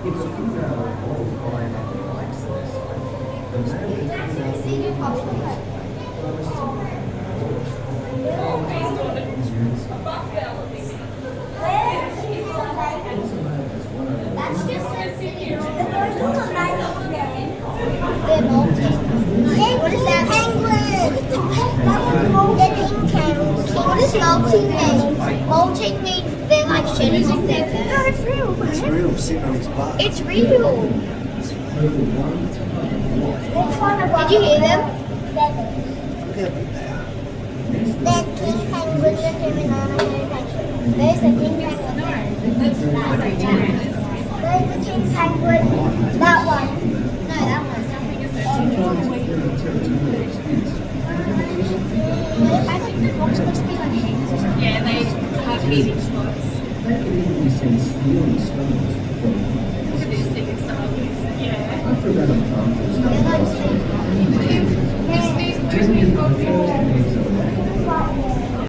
If a female or lion likes this, That's just the first one's a nice name. They're molting. What is that? Penguin. What is molting mean? Molting means they're like shedding off their fur. No, it's real. It's real, sitting on his butt. It's real. Did you hear them? There's king penguin, there's a penguin. There's the king penguin. There's the king penguin. That one. No, that one. I think the rocks must be like hangers or something. Yeah, they have heating spots. they can easily send steel and stones from Look at this thing in Star Wars. Yeah. after about a month or so. They're like These movies got